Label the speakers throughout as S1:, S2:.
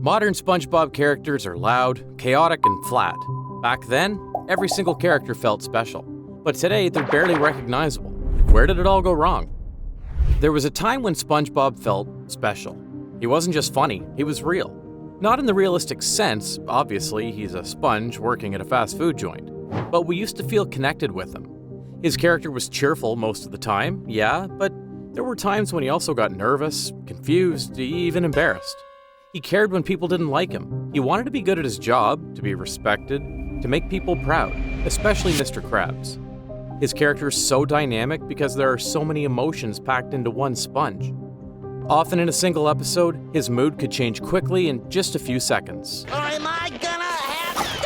S1: Modern SpongeBob characters are loud, chaotic, and flat. Back then, every single character felt special. But today, they're barely recognizable. Where did it all go wrong? There was a time when SpongeBob felt special. He wasn't just funny, he was real. Not in the realistic sense, obviously, he's a sponge working at a fast food joint. But we used to feel connected with him. His character was cheerful most of the time, yeah, but there were times when he also got nervous, confused, even embarrassed. He cared when people didn't like him. He wanted to be good at his job, to be respected, to make people proud, especially Mr. Krabs. His character is so dynamic because there are so many emotions packed into one sponge. Often in a single episode, his mood could change quickly in just a few seconds.
S2: Or am I gonna have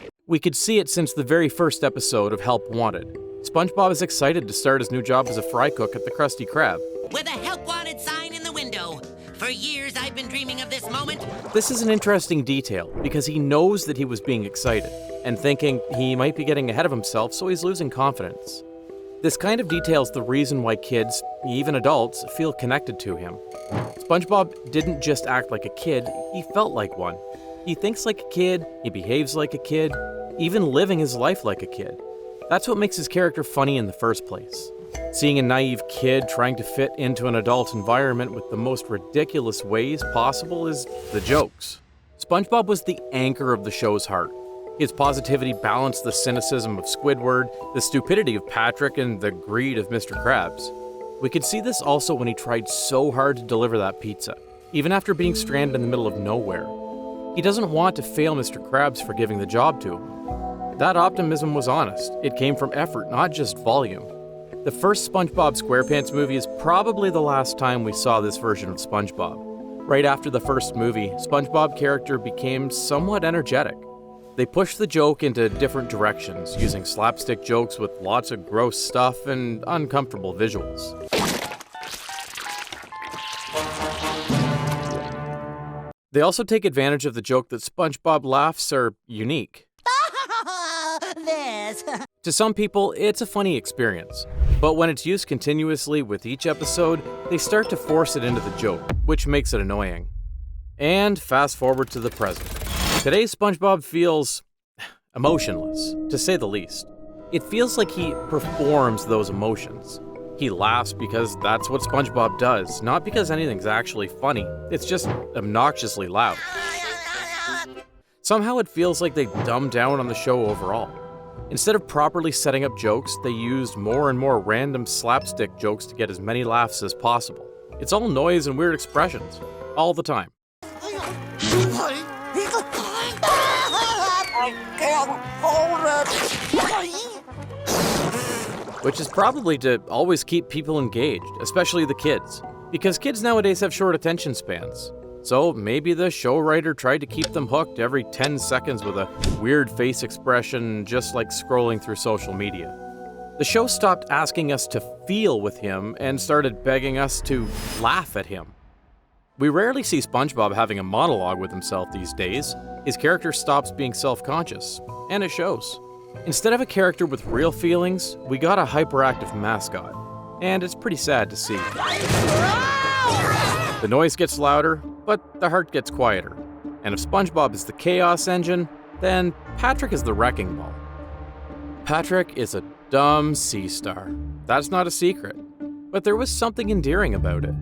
S2: to?
S1: We could see it since the very first episode of Help Wanted. SpongeBob is excited to start his new job as a fry cook at the Krusty Krab.
S2: With a Help Wanted sign in the window. For years I've been dreaming of this moment.
S1: This is an interesting detail because he knows that he was being excited and thinking he might be getting ahead of himself, so he's losing confidence. This kind of detail is the reason why kids, even adults, feel connected to him. SpongeBob didn't just act like a kid, he felt like one. He thinks like a kid, he behaves like a kid, even living his life like a kid. That's what makes his character funny in the first place. Seeing a naive kid trying to fit into an adult environment with the most ridiculous ways possible is the jokes. SpongeBob was the anchor of the show's heart. His positivity balanced the cynicism of Squidward, the stupidity of Patrick, and the greed of Mr. Krabs. We could see this also when he tried so hard to deliver that pizza, even after being stranded in the middle of nowhere. He doesn't want to fail Mr. Krabs for giving the job to him. That optimism was honest. It came from effort, not just volume. The first SpongeBob SquarePants movie is probably the last time we saw this version of SpongeBob. Right after the first movie, SpongeBob character became somewhat energetic. They pushed the joke into different directions, using slapstick jokes with lots of gross stuff and uncomfortable visuals. They also take advantage of the joke that SpongeBob laughs are unique.
S2: This.
S1: To some people, it's a funny experience, but when it's used continuously with each episode, they start to force it into the joke, which makes it annoying. And fast forward to the present. Today's SpongeBob feels emotionless, to say the least. It feels like he performs those emotions. He laughs because that's what SpongeBob does, not because anything's actually funny. It's just obnoxiously loud. Somehow it feels like they dumbed down on the show overall. Instead of properly setting up jokes, they used more and more random slapstick jokes to get as many laughs as possible. It's all noise and weird expressions, all the time. Which is probably to always keep people engaged, especially the kids, because kids nowadays have short attention spans. So maybe the show writer tried to keep them hooked every 10 seconds with a weird face expression, just like scrolling through social media. The show stopped asking us to feel with him and started begging us to laugh at him. We rarely see SpongeBob having a monologue with himself these days. His character stops being self-conscious, and it shows. Instead of a character with real feelings, we got a hyperactive mascot, and it's pretty sad to see. The noise gets louder, but the heart gets quieter. And if SpongeBob is the chaos engine, then Patrick is the wrecking ball. Patrick is a dumb sea star. That's not a secret. But there was something endearing about it.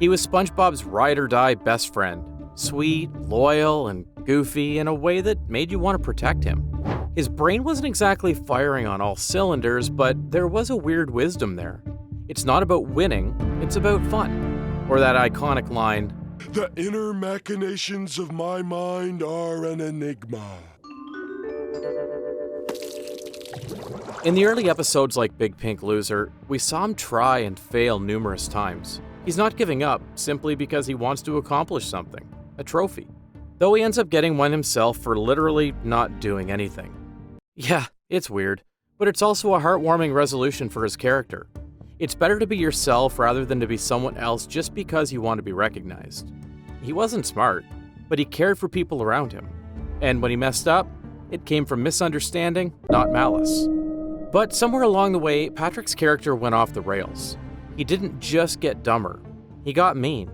S1: He was SpongeBob's ride-or-die best friend. Sweet, loyal, and goofy in a way that made you want to protect him. His brain wasn't exactly firing on all cylinders, but there was a weird wisdom there. It's not about winning, it's about fun. Or that iconic line,
S3: "The inner machinations of my mind are an enigma."
S1: In the early episodes like Big Pink Loser, we saw him try and fail numerous times. He's not giving up simply because he wants to accomplish something, a trophy. Though he ends up getting one himself for literally not doing anything. Yeah, it's weird, but it's also a heartwarming resolution for his character. It's better to be yourself rather than to be someone else just because you want to be recognized. He wasn't smart, but he cared for people around him. And when he messed up, it came from misunderstanding, not malice. But somewhere along the way, Patrick's character went off the rails. He didn't just get dumber, he got mean.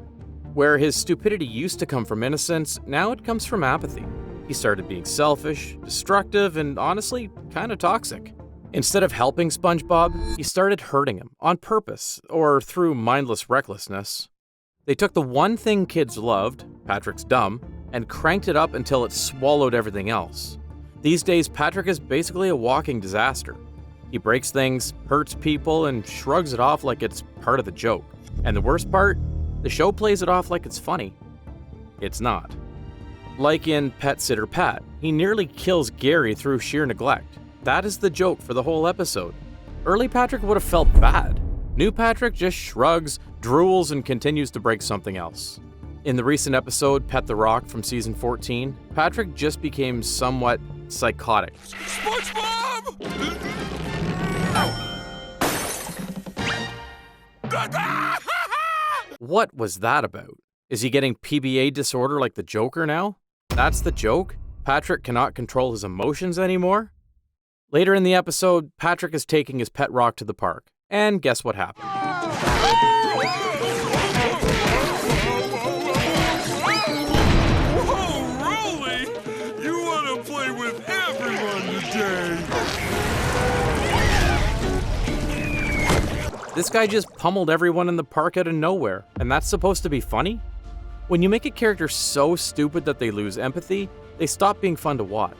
S1: Where his stupidity used to come from innocence, now it comes from apathy. He started being selfish, destructive, and honestly, kind of toxic. Instead of helping SpongeBob, he started hurting him, on purpose, or through mindless recklessness. They took the one thing kids loved, Patrick's dumb, and cranked it up until it swallowed everything else. These days, Patrick is basically a walking disaster. He breaks things, hurts people, and shrugs it off like it's part of the joke. And the worst part? The show plays it off like it's funny. It's not. Like in Pet Sitter Pat, he nearly kills Gary through sheer neglect. That is the joke for the whole episode. Early Patrick would have felt bad. New Patrick just shrugs, drools, and continues to break something else. In the recent episode, Pet the Rock from season 14, Patrick just became somewhat psychotic.
S3: SpongeBob!
S1: What was that about? Is he getting PBA disorder like the Joker now? That's the joke? Patrick cannot control his emotions anymore? Later in the episode, Patrick is taking his pet rock to the park. And guess what happened?
S3: Whoa, Rolly! You want to play with everyone today!
S1: This guy just pummeled everyone in the park out of nowhere, and that's supposed to be funny? When you make a character so stupid that they lose empathy, they stop being fun to watch.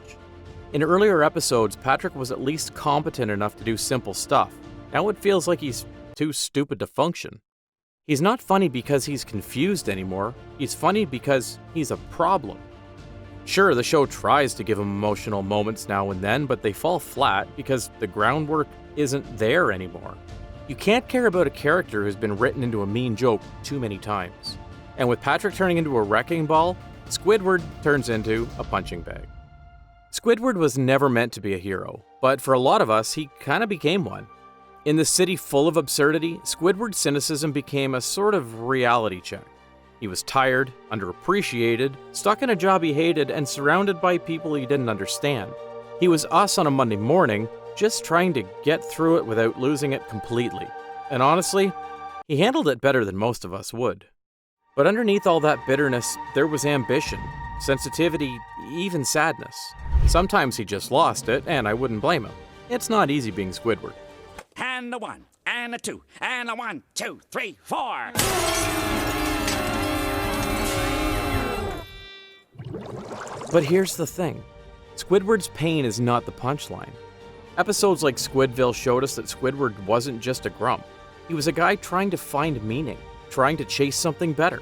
S1: In earlier episodes, Patrick was at least competent enough to do simple stuff. Now it feels like he's too stupid to function. He's not funny because he's confused anymore, he's funny because he's a problem. Sure, the show tries to give him emotional moments now and then, but they fall flat because the groundwork isn't there anymore. You can't care about a character who's been written into a mean joke too many times. And with Patrick turning into a wrecking ball, Squidward turns into a punching bag. Squidward was never meant to be a hero, but for a lot of us, he kind of became one. In the city full of absurdity, Squidward's cynicism became a sort of reality check. He was tired, underappreciated, stuck in a job he hated, and surrounded by people he didn't understand. He was us on a Monday morning, just trying to get through it without losing it completely. And honestly, he handled it better than most of us would. But underneath all that bitterness, there was ambition, sensitivity, even sadness. Sometimes he just lost it, and I wouldn't blame him. It's not easy being Squidward.
S4: And a 1, and a 2, and a 1, 2, 3, 4.
S1: But here's the thing. Squidward's pain is not the punchline. Episodes like Squidville showed us that Squidward wasn't just a grump. He was a guy trying to find meaning, trying to chase something better.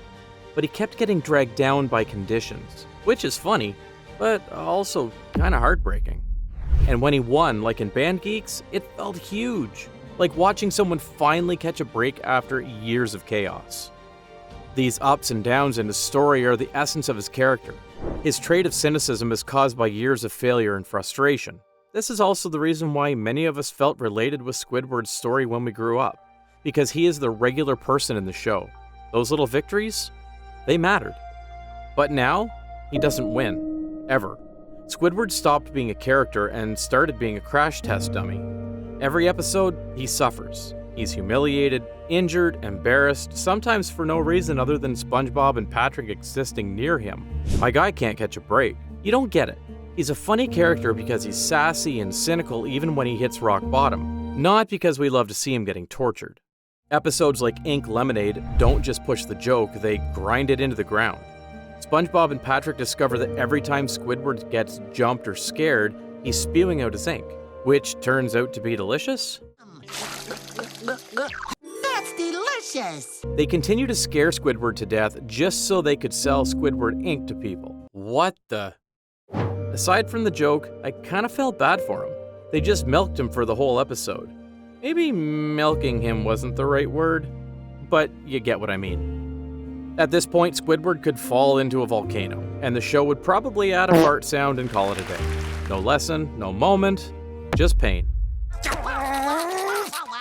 S1: But he kept getting dragged down by conditions, which is funny, but also kinda heartbreaking. And when he won, like in Band Geeks, it felt huge, like watching someone finally catch a break after years of chaos. These ups and downs in his story are the essence of his character. His trait of cynicism is caused by years of failure and frustration. This is also the reason why many of us felt related with Squidward's story when we grew up, because he is the regular person in the show. Those little victories, they mattered. But now, he doesn't win. Ever. Squidward stopped being a character and started being a crash test dummy. Every episode, he suffers. He's humiliated, injured, embarrassed, sometimes for no reason other than SpongeBob and Patrick existing near him. My guy can't catch a break. You don't get it. He's a funny character because he's sassy and cynical even when he hits rock bottom, not because we love to see him getting tortured. Episodes like Ink Lemonade don't just push the joke, they grind it into the ground. SpongeBob and Patrick discover that every time Squidward gets jumped or scared, he's spewing out his ink, which turns out to be delicious.
S2: That's delicious!
S1: They continue to scare Squidward to death just so they could sell Squidward ink to people. What the? Aside from the joke, I kinda felt bad for him. They just milked him for the whole episode. Maybe milking him wasn't the right word, but you get what I mean. At this point, Squidward could fall into a volcano, and the show would probably add a fart sound and call it a day. No lesson, no moment, just pain.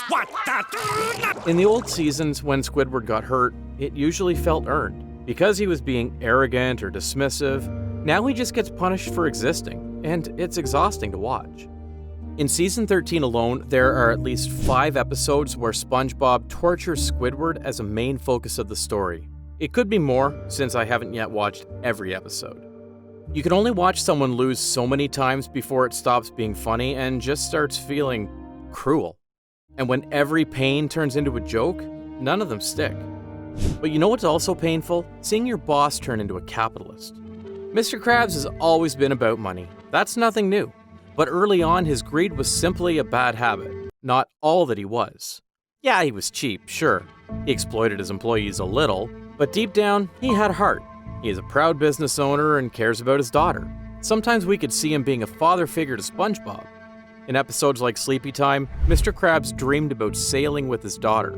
S4: What the?
S1: In the old seasons, when Squidward got hurt, it usually felt earned. Because he was being arrogant or dismissive, now he just gets punished for existing, and it's exhausting to watch. In season 13 alone, there are at least 5 episodes where SpongeBob tortures Squidward as a main focus of the story. It could be more, since I haven't yet watched every episode. You can only watch someone lose so many times before it stops being funny and just starts feeling cruel. And when every pain turns into a joke, none of them stick. But you know what's also painful? Seeing your boss turn into a capitalist. Mr. Krabs has always been about money. That's nothing new. But early on, his greed was simply a bad habit, not all that he was. Yeah, he was cheap, sure. He exploited his employees a little, but deep down, he had heart. He is a proud business owner and cares about his daughter. Sometimes we could see him being a father figure to SpongeBob. In episodes like Sleepy Time, Mr. Krabs dreamed about sailing with his daughter.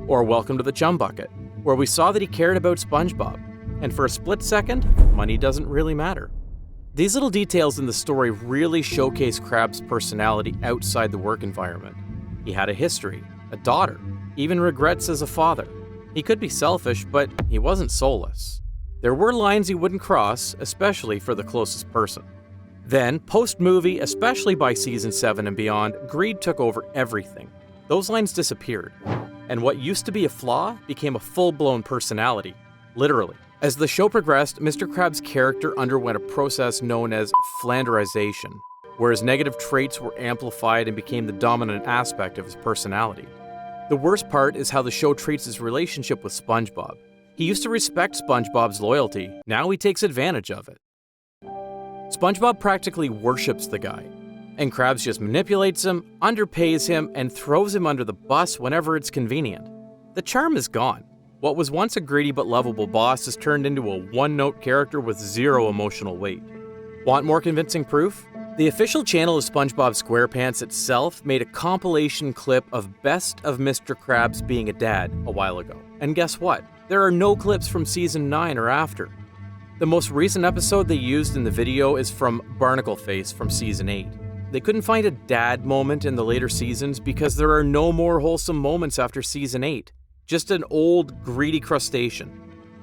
S1: Or Welcome to the Chum Bucket, where we saw that he cared about SpongeBob. And for a split second, money doesn't really matter. These little details in the story really showcase Krabs' personality outside the work environment. He had a history, a daughter, even regrets as a father. He could be selfish, but he wasn't soulless. There were lines he wouldn't cross, especially for the closest person. Then, post-movie, especially by season 7 and beyond, greed took over everything. Those lines disappeared. And what used to be a flaw became a full-blown personality, literally. As the show progressed, Mr. Krabs' character underwent a process known as Flanderization, where his negative traits were amplified and became the dominant aspect of his personality. The worst part is how the show treats his relationship with SpongeBob. He used to respect SpongeBob's loyalty, now he takes advantage of it. SpongeBob practically worships the guy, and Krabs just manipulates him, underpays him, and throws him under the bus whenever it's convenient. The charm is gone. What was once a greedy but lovable boss has turned into a one-note character with zero emotional weight. Want more convincing proof? The official channel of SpongeBob SquarePants itself made a compilation clip of Best of Mr. Krabs being a dad a while ago. And guess what? There are no clips from season 9 or after. The most recent episode they used in the video is from Barnacle Face from season 8. They couldn't find a dad moment in the later seasons because there are no more wholesome moments after season 8. Just an old, greedy crustacean.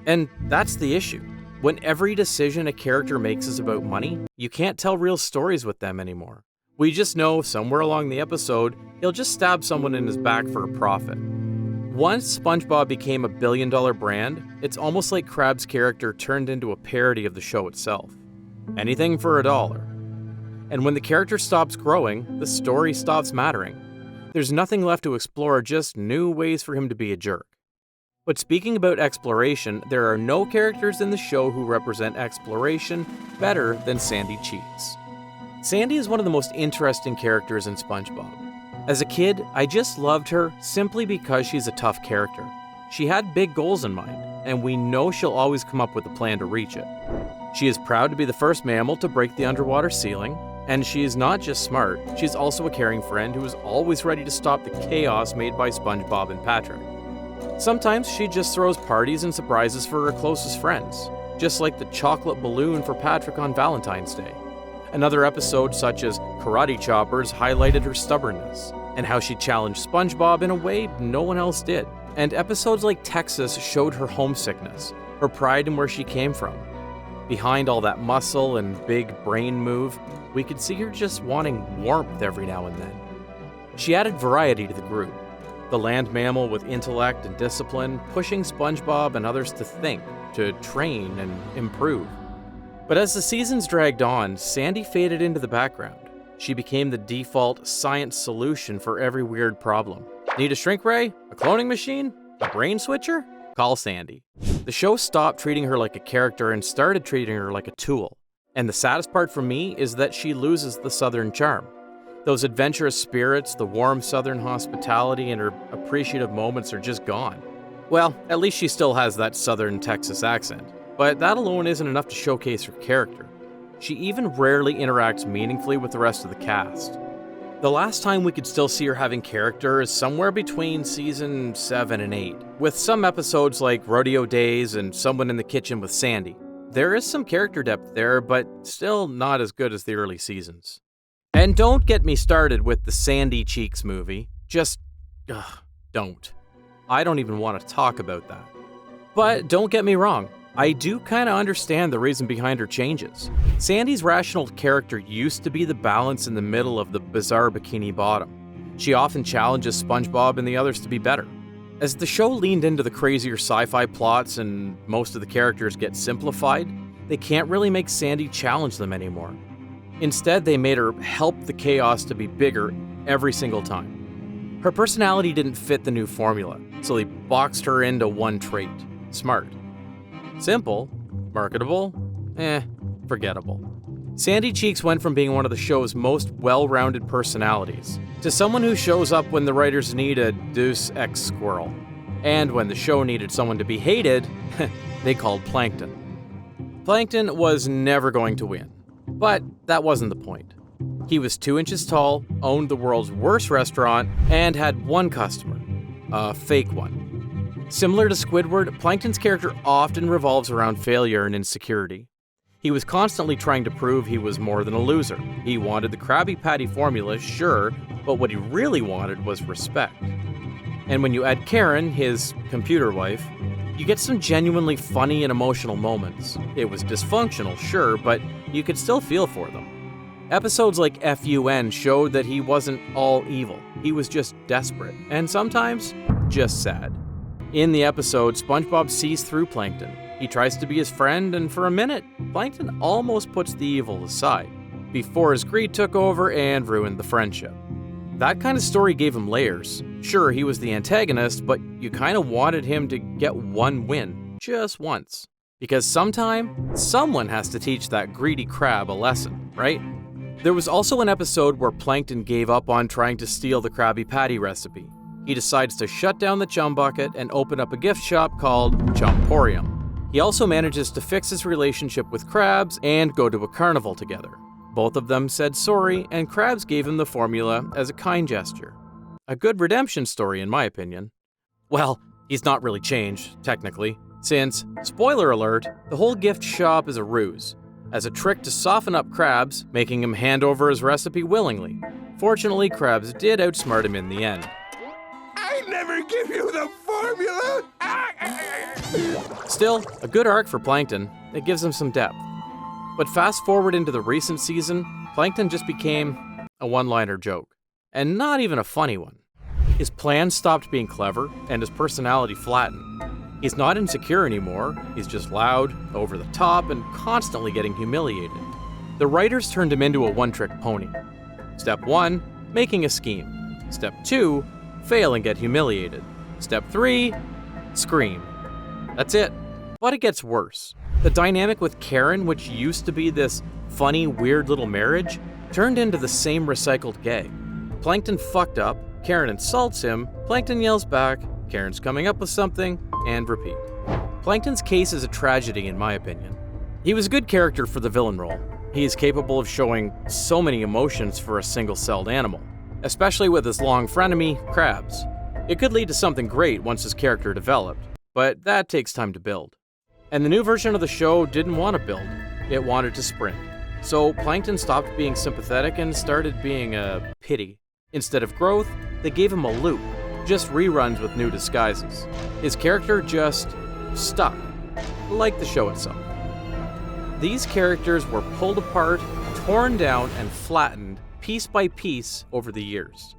S1: And that's the issue. When every decision a character makes is about money, you can't tell real stories with them anymore. We just know somewhere along the episode, he'll just stab someone in his back for a profit. Once SpongeBob became a billion-dollar brand, it's almost like Krabs' character turned into a parody of the show itself. Anything for a dollar. And when the character stops growing, the story stops mattering. There's nothing left to explore, just new ways for him to be a jerk. But speaking about exploration, there are no characters in the show who represent exploration better than Sandy Cheeks. Sandy is one of the most interesting characters in SpongeBob. As a kid, I just loved her simply because she's a tough character. She had big goals in mind, and we know she'll always come up with a plan to reach it. She is proud to be the first mammal to break the underwater ceiling, and she is not just smart, she's also a caring friend who is always ready to stop the chaos made by SpongeBob and Patrick. Sometimes she just throws parties and surprises for her closest friends, just like the chocolate balloon for Patrick on Valentine's Day. Another episode, such as Karate Choppers, highlighted her stubbornness, and how she challenged SpongeBob in a way no one else did. And episodes like Texas showed her homesickness, her pride in where she came from. Behind all that muscle and big brain move, we could see her just wanting warmth every now and then. She added variety to the group, the land mammal with intellect and discipline, pushing SpongeBob and others to think, to train and improve. But as the seasons dragged on, Sandy faded into the background. She became the default science solution for every weird problem. Need a shrink ray? A cloning machine? A brain switcher? Call Sandy. The show stopped treating her like a character and started treating her like a tool. And the saddest part for me is that she loses the southern charm. Those adventurous spirits, the warm southern hospitality, and her appreciative moments are just gone. Well, at least she still has that southern Texas accent. But that alone isn't enough to showcase her character. She even rarely interacts meaningfully with the rest of the cast. The last time we could still see her having character is somewhere between season 7 and 8, with some episodes like Rodeo Days and Someone in the Kitchen with Sandy. There is some character depth there, but still not as good as the early seasons. And don't get me started with the Sandy Cheeks movie. Just, don't. I don't even want to talk about that. But don't get me wrong, I do kind of understand the reason behind her changes. Sandy's rational character used to be the balance in the middle of the bizarre Bikini Bottom. She often challenges SpongeBob and the others to be better. As the show leaned into the crazier sci-fi plots and most of the characters get simplified, they can't really make Sandy challenge them anymore. Instead, they made her help the chaos to be bigger every single time. Her personality didn't fit the new formula, so they boxed her into one trait: smart. Simple, marketable, forgettable. Sandy Cheeks went from being one of the show's most well-rounded personalities to someone who shows up when the writers need a Deus Ex squirrel. And when the show needed someone to be hated, they called Plankton. Plankton was never going to win, but that wasn't the point. He was 2 inches tall, owned the world's worst restaurant, and had one customer, a fake one. Similar to Squidward, Plankton's character often revolves around failure and insecurity. He was constantly trying to prove he was more than a loser. He wanted the Krabby Patty formula, sure, but what he really wanted was respect. And when you add Karen, his computer wife, you get some genuinely funny and emotional moments. It was dysfunctional, sure, but you could still feel for them. Episodes like FUN showed that he wasn't all evil. He was just desperate, and sometimes just sad. In the episode, SpongeBob sees through Plankton. He tries to be his friend, and for a minute, Plankton almost puts the evil aside, before his greed took over and ruined the friendship. That kind of story gave him layers. Sure, he was the antagonist, but you kind of wanted him to get one win, just once. Because sometime, someone has to teach that greedy crab a lesson, right? There was also an episode where Plankton gave up on trying to steal the Krabby Patty recipe. He decides to shut down the Chum Bucket and open up a gift shop called Chumporium. He also manages to fix his relationship with Krabs and go to a carnival together. Both of them said sorry, and Krabs gave him the formula as a kind gesture. A good redemption story, in my opinion. Well, he's not really changed, technically, since, spoiler alert, the whole gift shop is a ruse, as a trick to soften up Krabs, making him hand over his recipe willingly. Fortunately, Krabs did outsmart him in the end.
S3: I never give you the formula!
S1: Still, a good arc for Plankton. It gives him some depth. But fast forward into the recent season, Plankton just became a one-liner joke. And not even a funny one. His plans stopped being clever, and his personality flattened. He's not insecure anymore, he's just loud, over the top, and constantly getting humiliated. The writers turned him into a one-trick pony. Step 1, making a scheme. Step 2, fail and get humiliated. Step 3, scream. That's it. But it gets worse. The dynamic with Karen, which used to be this funny, weird little marriage, turned into the same recycled gag. Plankton fucked up, Karen insults him, Plankton yells back, Karen's coming up with something, and repeat. Plankton's case is a tragedy in my opinion. He was a good character for the villain role. He is capable of showing so many emotions for a single-celled animal, especially with his long frenemy, Krabs. It could lead to something great once his character developed, but that takes time to build. And the new version of the show didn't want to build, it wanted to sprint. So Plankton stopped being sympathetic and started being a pity. Instead of growth, they gave him a loop, just reruns with new disguises. His character just stuck, like the show itself. These characters were pulled apart, torn down, and flattened piece by piece over the years.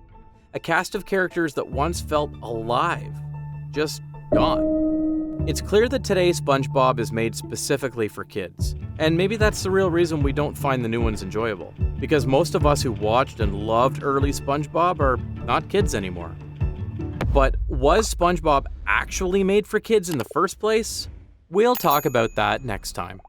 S1: A cast of characters that once felt alive, just gone. It's clear that today's SpongeBob is made specifically for kids, and maybe that's the real reason we don't find the new ones enjoyable, because most of us who watched and loved early SpongeBob are not kids anymore. But was SpongeBob actually made for kids in the first place? We'll talk about that next time.